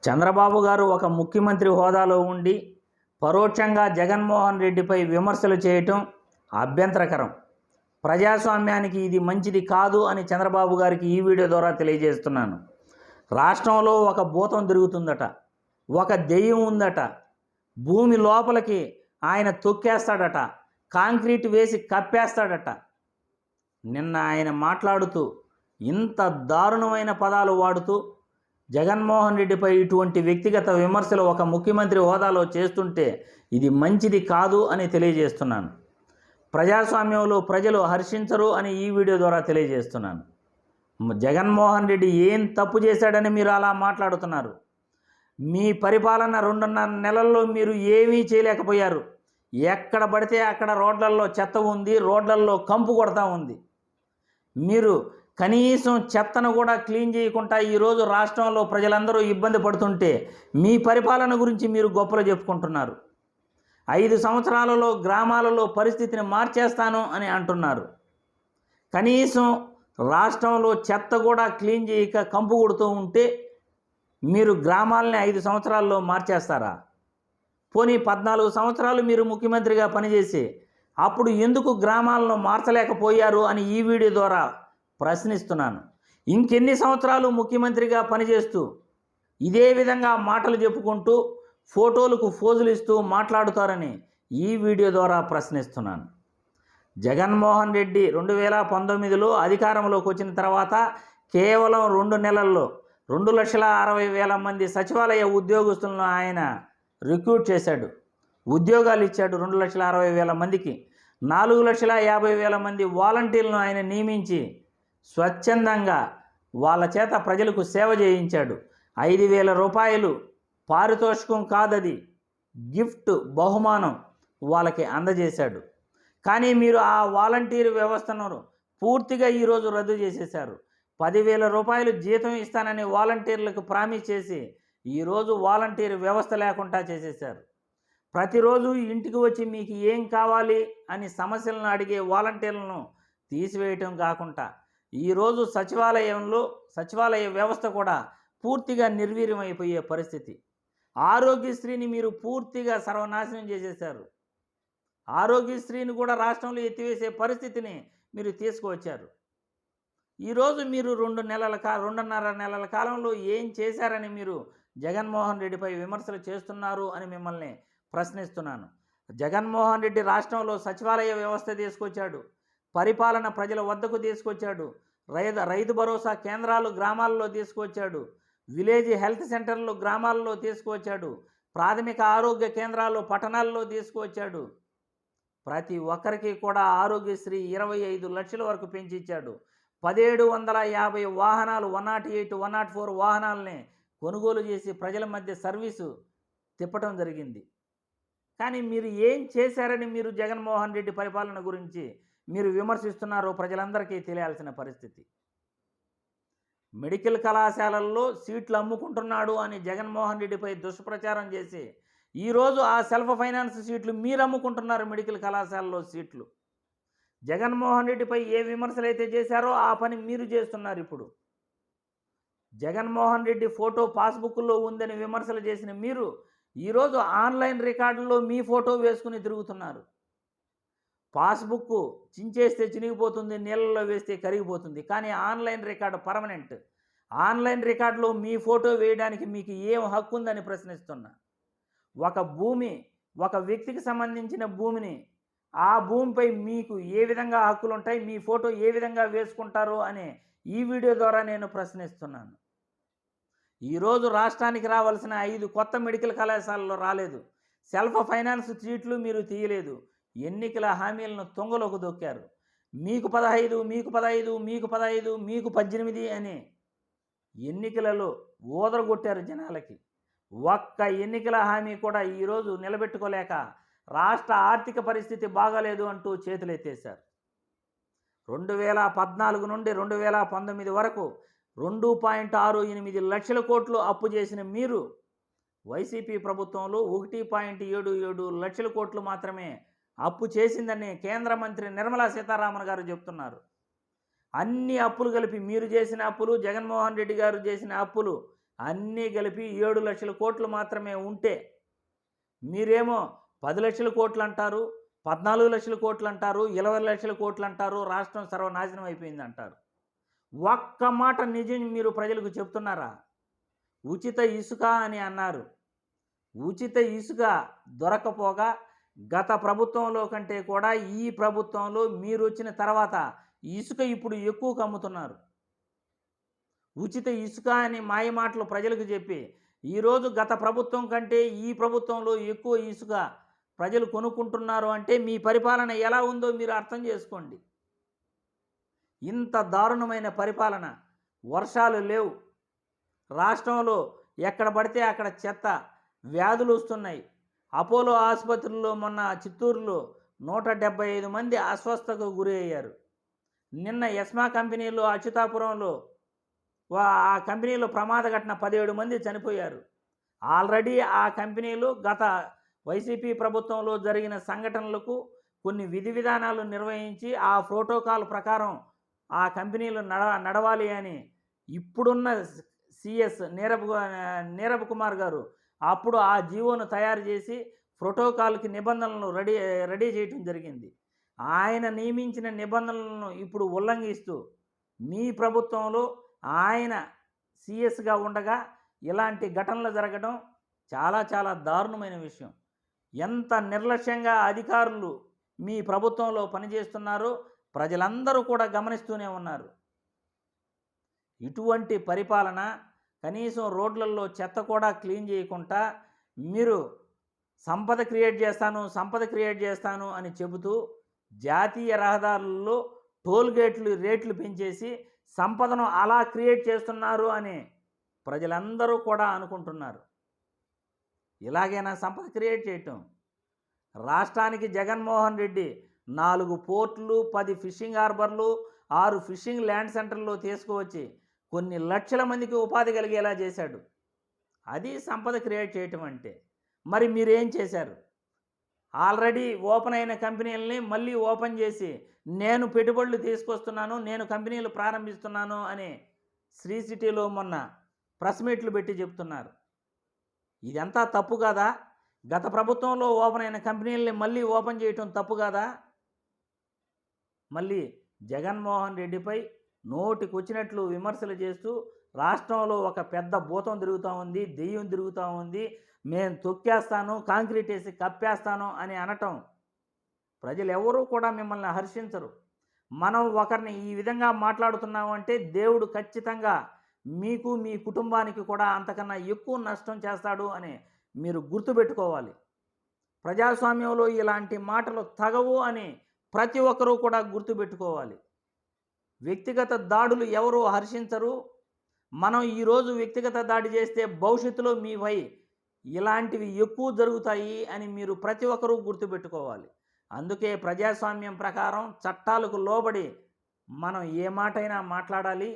చంద్రబాబు గారు ఒక ముఖ్యమంత్రి హోదాలో ఉండి పరోక్షంగా జగన్మోహన్ రెడ్డిపై విమర్శలు చేయటం అభ్యంతరకరం. ప్రజాస్వామ్యానికి ఇది మంచిది కాదు అని చంద్రబాబు గారికి ఈ వీడియో ద్వారా తెలియజేస్తున్నాను. రాష్ట్రంలో ఒక భూతం తిరుగుతుందట, ఒక దెయ్యం ఉందట, భూమి లోపలికి ఆయన తొక్కేస్తాడట, కాంక్రీట్ వేసి కప్పేస్తాడట. నిన్న ఆయన మాట్లాడుతూ ఇంత దారుణమైన పదాలు వాడుతూ జగన్మోహన్ రెడ్డిపై ఇటువంటి వ్యక్తిగత విమర్శలు ఒక ముఖ్యమంత్రి హోదాలో చేస్తుంటే ఇది మంచిది కాదు అని తెలియజేస్తున్నాను. ప్రజాస్వామ్యంలో ప్రజలు హర్షించరు అని ఈ వీడియో ద్వారా తెలియజేస్తున్నాను. జగన్మోహన్ రెడ్డి ఏం తప్పు చేశాడని మీరు అలా మాట్లాడుతున్నారు? మీ పరిపాలన 2.5 నెలల్లో మీరు ఏమీ చేయలేకపోయారు. ఎక్కడ పడితే అక్కడ రోడ్లల్లో చెత్త ఉంది, రోడ్లల్లో కంపు కొడతా ఉంది. మీరు కనీసం చెత్తను కూడా క్లీన్ చేయకుండా ఈరోజు రాష్ట్రంలో ప్రజలందరూ ఇబ్బంది పడుతుంటే మీ పరిపాలన గురించి మీరు గొప్పలు చెప్పుకుంటున్నారు. 5 సంవత్సరాలలో గ్రామాలలో పరిస్థితిని మార్చేస్తాను అని అంటున్నారు. కనీసం రాష్ట్రంలో చెత్త కూడా క్లీన్ చేయక కంపు కొడుతూ ఉంటే మీరు గ్రామాలని 5 సంవత్సరాల్లో మార్చేస్తారా? పోనీ 14 సంవత్సరాలు మీరు ముఖ్యమంత్రిగా పనిచేసి అప్పుడు ఎందుకు గ్రామాలను మార్చలేకపోయారు అని ఈ వీడియో ద్వారా ప్రశ్నిస్తున్నాను. ఇంకెన్ని సంవత్సరాలు ముఖ్యమంత్రిగా పనిచేస్తూ ఇదే విధంగా మాటలు చెప్పుకుంటూ ఫోటోలకు ఫోజులు ఇస్తూ మాట్లాడుతారని ఈ వీడియో ద్వారా ప్రశ్నిస్తున్నాను. జగన్మోహన్ రెడ్డి 2019లో అధికారంలోకి వచ్చిన తర్వాత కేవలం 2 నెలల్లో 2,60,000 మంది సచివాలయ ఉద్యోగస్తులను ఆయన రిక్రూట్ చేశాడు, ఉద్యోగాలు ఇచ్చాడు. 2,60,000 మందికి 4,50,000 మంది వాలంటీర్లను ఆయన నియమించి స్వచ్ఛందంగా వాళ్ళ చేత ప్రజలకు సేవ చేయించాడు. 5,000 రూపాయలు పారితోషికం కాదది, గిఫ్ట్ బహుమానం వాళ్ళకి అందజేశాడు. కానీ మీరు ఆ వాలంటీర్ వ్యవస్థను పూర్తిగా ఈరోజు రద్దు చేసేశారు. 10,000 రూపాయలు జీతం ఇస్తానని వాలంటీర్లకు ప్రామిస్ చేసి ఈరోజు వాలంటీర్ వ్యవస్థ లేకుండా చేసేశారు. ప్రతిరోజు ఇంటికి వచ్చి మీకు ఏం కావాలి అని సమస్యలను అడిగే వాలంటీర్లను తీసివేయటం కాకుండా ఈరోజు సచివాలయ వ్యవస్థ కూడా పూర్తిగా నిర్వీర్యమైపోయే పరిస్థితి. ఆరోగ్యశ్రీని మీరు పూర్తిగా సర్వనాశనం చేసేశారు. ఆరోగ్యశ్రీని కూడా రాష్ట్రంలో ఎత్తివేసే పరిస్థితిని మీరు తీసుకువచ్చారు. ఈరోజు మీరు 2.5 నెలల కాలంలో ఏం చేశారని మీరు జగన్మోహన్ రెడ్డిపై విమర్శలు చేస్తున్నారు అని మిమ్మల్ని ప్రశ్నిస్తున్నాను. జగన్మోహన్ రెడ్డి రాష్ట్రంలో సచివాలయ వ్యవస్థ తీసుకొచ్చాడు, పరిపాలన ప్రజల వద్దకు తీసుకొచ్చాడు, రైతు భరోసా కేంద్రాలు గ్రామాల్లో తీసుకొచ్చాడు, విలేజ్ హెల్త్ సెంటర్లు గ్రామాల్లో తీసుకువచ్చాడు, ప్రాథమిక ఆరోగ్య కేంద్రాలు పట్టణాల్లో తీసుకువచ్చాడు. ప్రతి ఒక్కరికి కూడా ఆరోగ్యశ్రీ 25 లక్షల వరకు పెంచిచ్చాడు. 1,750 వాహనాలు 108, 104 వాహనాలని కొనుగోలు చేసి ప్రజల మధ్య సర్వీసు తిప్పటం జరిగింది. కానీ మీరు ఏం చేశారని మీరు జగన్మోహన్ రెడ్డి పరిపాలన గురించి మీరు విమర్శిస్తున్నారో ప్రజలందరికీ తెలియాల్సిన పరిస్థితి. మెడికల్ కళాశాలల్లో సీట్లు అమ్ముకుంటున్నాడు అని జగన్మోహన్ రెడ్డిపై దుష్ప్రచారం చేసి ఈరోజు ఆ సెల్ఫ్ ఫైనాన్స్ సీట్లు మీరు అమ్ముకుంటున్నారు. మెడికల్ కళాశాలలో సీట్లు జగన్మోహన్ రెడ్డిపై ఏ విమర్శలు అయితే చేశారో ఆ పని మీరు చేస్తున్నారు. ఇప్పుడు జగన్మోహన్ రెడ్డి ఫోటో పాస్బుక్లో ఉందని విమర్శలు చేసిన మీరు ఈరోజు ఆన్లైన్ రికార్డుల్లో మీ ఫోటో వేసుకుని తిరుగుతున్నారు. పాస్బుక్ చించేస్తే చినిగిపోతుంది, నీళ్ళలో వేస్తే కరిగిపోతుంది. కానీ ఆన్లైన్ రికార్డు పర్మనెంట్. ఆన్లైన్ రికార్డులో మీ ఫోటో వేయడానికి మీకు ఏం హక్కు ఉందని ప్రశ్నిస్తున్నా. ఒక వ్యక్తికి సంబంధించిన భూమిని, ఆ భూమిపై మీకు ఏ విధంగా హక్కులు ఉంటాయి, మీ ఫోటో ఏ విధంగా వేసుకుంటారో అనే ఈ వీడియో ద్వారా నేను ప్రశ్నిస్తున్నాను. ఈరోజు రాష్ట్రానికి రావాల్సిన 5 కొత్త మెడికల్ కళాశాలలో రాలేదు. సెల్ఫ్ ఫైనాన్స్ సీట్లు మీరు తీయలేదు. ఎన్నికల హామీలను తుంగలోకి దొక్కారు. మీకు 15, మీకు 15, మీకు 15, మీకు 18 అని ఎన్నికలలో ఓదరగొట్టారు జనాలకి. ఒక్క ఎన్నికల హామీ కూడా ఈరోజు నిలబెట్టుకోలేక రాష్ట్ర ఆర్థిక పరిస్థితి బాగాలేదు అంటూ చేతులెత్తేశారు. 2014 నుండి 2019 వరకు 2.68 లక్షల కోట్లు అప్పు చేసిన మీరు వైసీపీ ప్రభుత్వంలో 1.77 లక్షల కోట్లు మాత్రమే అప్పు చేసిందని కేంద్ర మంత్రి నిర్మలా సీతారామన్ గారు చెప్తున్నారు. అన్ని అప్పులు కలిపి మీరు చేసిన అప్పులు, జగన్మోహన్ రెడ్డి గారు చేసిన అప్పులు అన్నీ కలిపి 7 లక్షల కోట్లు మాత్రమే ఉంటే మీరేమో 10 లక్షల కోట్లు అంటారు, 14 లక్షల కోట్లు అంటారు, 20 లక్షల కోట్లు అంటారు, రాష్ట్రం సర్వనాశనం అయిపోయింది అంటారు. ఒక్క మాట నిజం మీరు ప్రజలకు చెప్తున్నారా? ఉచిత ఇసుక అని అన్నారు. ఉచిత ఇసుక దొరకపోగా గత ప్రభుత్వంలో కంటే కూడా ఈ ప్రభుత్వంలో మీరు వచ్చిన తర్వాత ఇసుక ఇప్పుడు ఎక్కువకు అమ్ముతున్నారు. ఉచిత ఇసుక అని మాయమాటలు ప్రజలకు చెప్పి ఈరోజు గత ప్రభుత్వం కంటే ఈ ప్రభుత్వంలో ఎక్కువ ఇసుక ప్రజలు కొనుక్కుంటున్నారు అంటే మీ పరిపాలన ఎలా ఉందో మీరు అర్థం చేసుకోండి. ఇంత దారుణమైన పరిపాలన. వర్షాలు లేవు, రాష్ట్రంలో ఎక్కడ పడితే అక్కడ చెత్త, వ్యాధులు వస్తున్నాయి. అపోలో ఆసుపత్రుల్లో మొన్న చిత్తూరులో 175 మంది అస్వస్థతకు గురి అయ్యారు. నిన్న ఎస్మా కంపెనీలో అచ్యుతాపురంలో ఆ కంపెనీలో ప్రమాద ఘటన 17 మంది చనిపోయారు. ఆల్రెడీ ఆ కంపెనీలు గత వైసీపీ ప్రభుత్వంలో జరిగిన సంఘటనలకు కొన్ని విధి విధానాలు నిర్వహించి ఆ ప్రోటోకాల్ ప్రకారం ఆ కంపెనీలు నడవాలి అని ఇప్పుడున్న సిఎస్ నీరబ్ కుమార్ గారు అప్పుడు ఆ జీవోను తయారు చేసి ప్రోటోకాల్కి నిబంధనలను రెడీ చేయటం జరిగింది. ఆయన నియమించిన నిబంధనలను ఇప్పుడు ఉల్లంఘిస్తూ మీ ప్రభుత్వంలో ఆయన సిఎస్గా ఉండగా ఇలాంటి ఘటనలు జరగడం చాలా చాలా దారుణమైన విషయం. ఎంత నిర్లక్ష్యంగా అధికారులు మీ ప్రభుత్వంలో పనిచేస్తున్నారో ప్రజలందరూ కూడా గమనిస్తూనే ఉన్నారు. ఇటువంటి పరిపాలన, కనీసం రోడ్లలో చెత్త కూడా క్లీన్ చేయకుండా మీరు సంపద క్రియేట్ చేస్తాను అని చెబుతూ జాతీయ రహదారుల్లో టోల్ గేట్లు రేట్లు పెంచేసి సంపదను అలా క్రియేట్ చేస్తున్నారు అని ప్రజలందరూ కూడా అనుకుంటున్నారు. ఇలాగైనా సంపద క్రియేట్ చేయటం? రాష్ట్రానికి జగన్మోహన్ రెడ్డి 4 పోర్టులు, 10 ఫిషింగ్ హార్బర్లు, 6 ఫిషింగ్ ల్యాండ్ సెంటర్లు తీసుకువచ్చి కొన్ని లక్షల మందికి ఉపాధి కలిగేలా చేశాడు. అది సంపద క్రియేట్ చేయటం అంటే. మరి మీరేం చేశారు? ఆల్రెడీ ఓపెన్ అయిన కంపెనీలని మళ్ళీ ఓపెన్ చేసి నేను పెట్టుబడులు తీసుకొస్తున్నాను, నేను కంపెనీలు ప్రారంభిస్తున్నాను అని శ్రీ సిటీలో మొన్న ప్రెస్ మీట్లు పెట్టి చెప్తున్నారు. ఇదంతా తప్పు కాదా? గత ప్రభుత్వంలో ఓపెన్ అయిన కంపెనీలని మళ్ళీ ఓపెన్ చేయటం తప్పు కాదా? మళ్ళీ జగన్మోహన్ రెడ్డిపై నోటికొచ్చినట్లు విమర్శలు చేస్తూ రాష్ట్రంలో ఒక పెద్ద భూతం తిరుగుతూ ఉంది, దెయ్యం తిరుగుతూ ఉంది, మేము తొక్కేస్తాను, కాంక్రీట్ వేసి కప్పేస్తాను అని అనటం ప్రజలు ఎవరూ కూడా మిమ్మల్ని హర్షించరు. మనం ఒకరిని ఈ విధంగా మాట్లాడుతున్నామంటే దేవుడు ఖచ్చితంగా మీకు మీ కుటుంబానికి కూడా అంతకన్నా ఎక్కువ నష్టం చేస్తాడు అని మీరు గుర్తుపెట్టుకోవాలి. ప్రజాస్వామ్యంలో ఇలాంటి మాటలు తగవు అని ప్రతి ఒక్కరూ కూడా గుర్తుపెట్టుకోవాలి. వ్యక్తిగత దాడులు ఎవరూ హర్షించరు. మనం ఈరోజు వ్యక్తిగత దాడి చేస్తే భవిష్యత్తులో మీపై ఇలాంటివి ఎక్కువ జరుగుతాయి అని మీరు ప్రతి ఒక్కరూ గుర్తుపెట్టుకోవాలి. అందుకే ప్రజాస్వామ్యం ప్రకారం చట్టాలకు లోబడి మనం ఏ మాటైనా మాట్లాడాలి,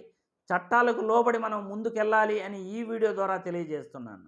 చట్టాలకు లోబడి మనం ముందుకెళ్ళాలి అని ఈ వీడియో ద్వారా తెలియజేస్తున్నాను.